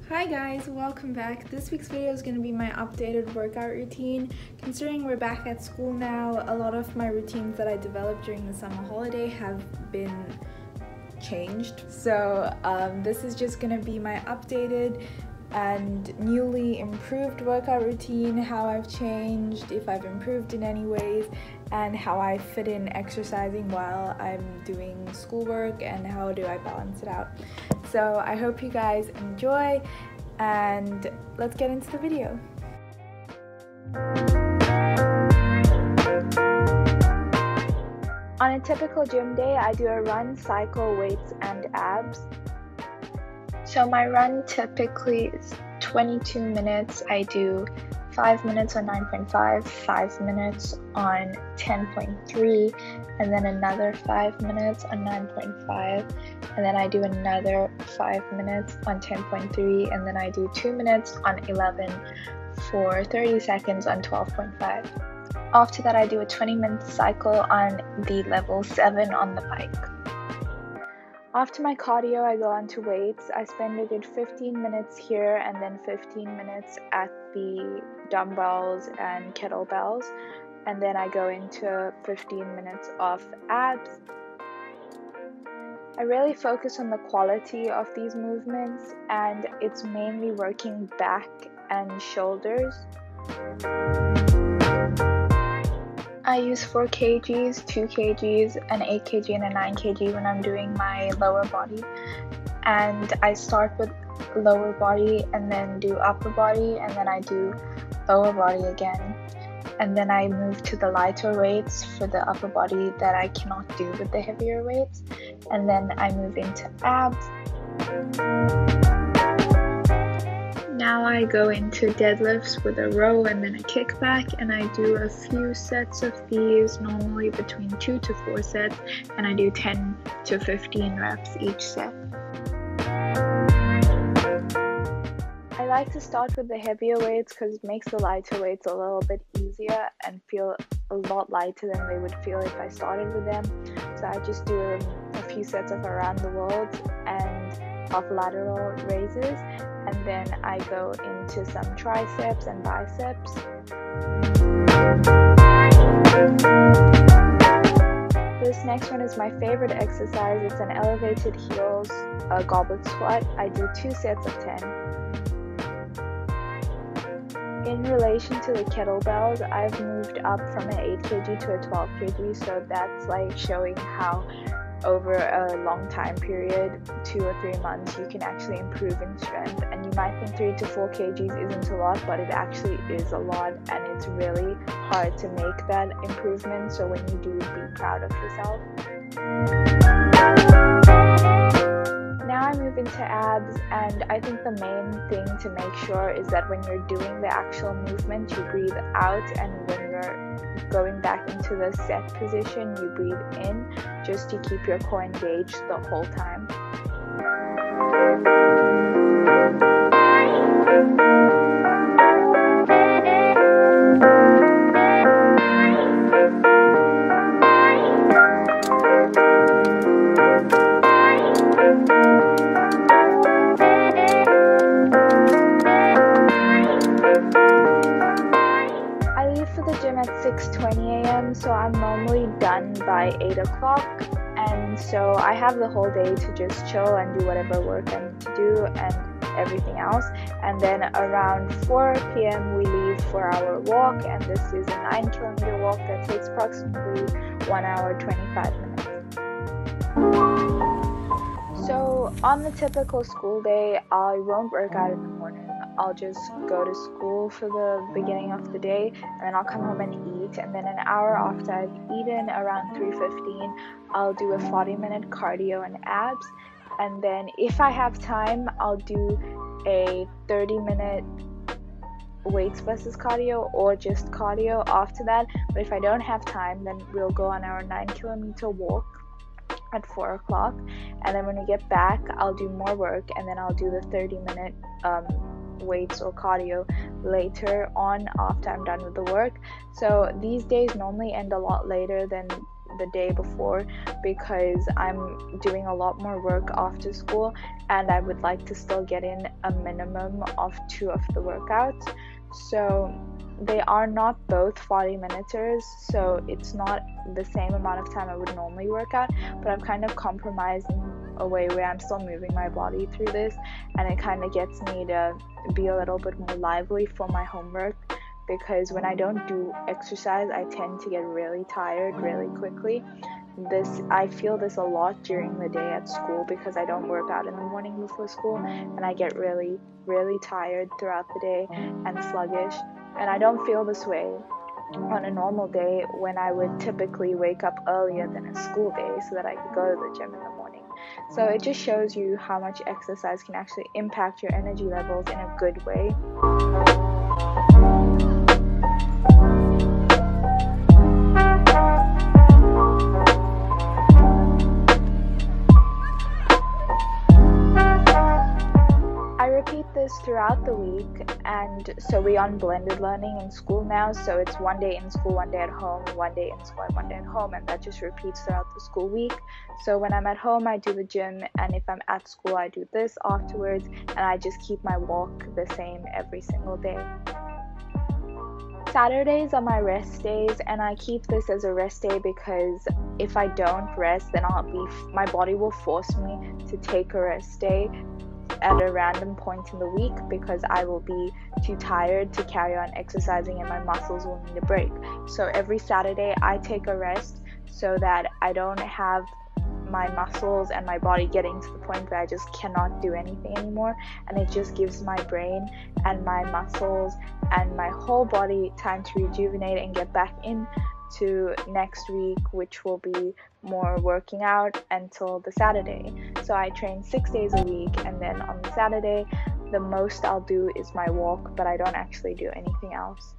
Hi guys, welcome back. This week's video is going to be my updated workout routine. Considering we're back at school now, a lot of my routines that I developed during the summer holiday have been changed. So this is just going to be my updated and newly improved workout routine, how I've changed, if I've improved in any ways, and how I fit in exercising while I'm doing schoolwork and how do I balance it out. So I hope you guys enjoy, and let's get into the video. On a typical gym day, I do a run, cycle, weights, and abs. So my run typically is 22 minutes. I do 5 minutes on 9.5, 5 minutes on 10.3, and then another 5 minutes on 9.5, and then I do another 5 minutes on 10.3, and then I do 2 minutes on 11 for 30 seconds on 12.5. After that, I do a 20-minute cycle on the level 7 on the bike. After my cardio, I go on to weights. I spend a good 15 minutes here and then 15 minutes at the dumbbells and kettlebells, and then I go into 15 minutes of abs. I really focus on the quality of these movements, and it's mainly working back and shoulders. I use 4 kgs, 2 kgs, an 8 kg, and a 9 kg when I'm doing my lower body. And I start with lower body and then do upper body, and then I do lower body again. And then I move to the lighter weights for the upper body that I cannot do with the heavier weights. And then I move into abs. Now I go into deadlifts with a row and then a kickback, and I do a few sets of these, normally between 2 to 4 sets, and I do 10 to 15 reps each set. I like to start with the heavier weights because it makes the lighter weights a little bit easier and feel a lot lighter than they would feel if I started with them. So I just do a few sets of around the world and of lateral raises, and then I go into some triceps and biceps. This next one is my favorite exercise. It's an elevated heels goblet squat. I do 2 sets of 10. In relation to the kettlebells, I've moved up from an 8 kg to a 12 kg, so that's like showing how over a long time period, 2 or 3 months, you can actually improve in strength. And you might think 3 to 4 kgs isn't a lot, but it actually is a lot, and it's really hard to make that improvement. So when you do, be proud of yourself. Now I move into abs, and I think the main thing to make sure is that when you're doing the actual movement, you breathe out, and when you're going back into the set position, you breathe in, just to keep your core engaged the whole time. At 6:20 a.m. so I'm normally done by 8 o'clock, and so I have the whole day to just chill and do whatever work I need to do and everything else. And then around 4 p.m. we leave for our walk, and this is a 9-kilometer walk that takes approximately 1 hour 25 minutes. So on the typical school day, I won't work out in the morning. I'll just go to school for the beginning of the day, and then I'll come home and eat, and then an hour after I've eaten, around 3:15, I'll do a 40-minute cardio and abs, and then if I have time, I'll do a 30-minute weights versus cardio or just cardio after that. But if I don't have time, then we'll go on our 9-kilometer walk at 4 o'clock, and then when we get back, I'll do more work, and then I'll do the 30-minute weights or cardio later on after I'm done with the work. So these days normally end a lot later than the day before because I'm doing a lot more work after school, and I would like to still get in a minimum of 2 of the workouts. So they are not both 40-minuters, so it's not the same amount of time I would normally work out, but I'm kind of compromising a way where I'm still moving my body through this, and it kind of gets me to be a little bit more lively for my homework, because when I don't do exercise I tend to get really tired really quickly. I feel this a lot during the day at school because I don't work out in the morning before school, and I get really tired throughout the day and sluggish. And I don't feel this way on a normal day when I would typically wake up earlier than a school day so that I could go to the gym in the morning. So it just shows you how much exercise can actually impact your energy levels in a good way. Throughout the week, and so we're on blended learning in school now, so it's 1 day in school, 1 day at home, 1 day in school and 1 day at home, and that just repeats throughout the school week. So when I'm at home I do the gym, and if I'm at school I do this afterwards, and I just keep my walk the same every single day. Saturdays are my rest days, and I keep this as a rest day because if I don't rest, then my body will force me to take a rest day at a random point in the week because I will be too tired to carry on exercising and my muscles will need a break. So every Saturday I take a rest so that I don't have my muscles and my body getting to the point where I just cannot do anything anymore, and it just gives my brain and my muscles and my whole body time to rejuvenate and get back into next week, which will be more working out until the Saturday. So I train 6 days a week, and then on the Saturday the most I'll do is my walk, but I don't actually do anything else.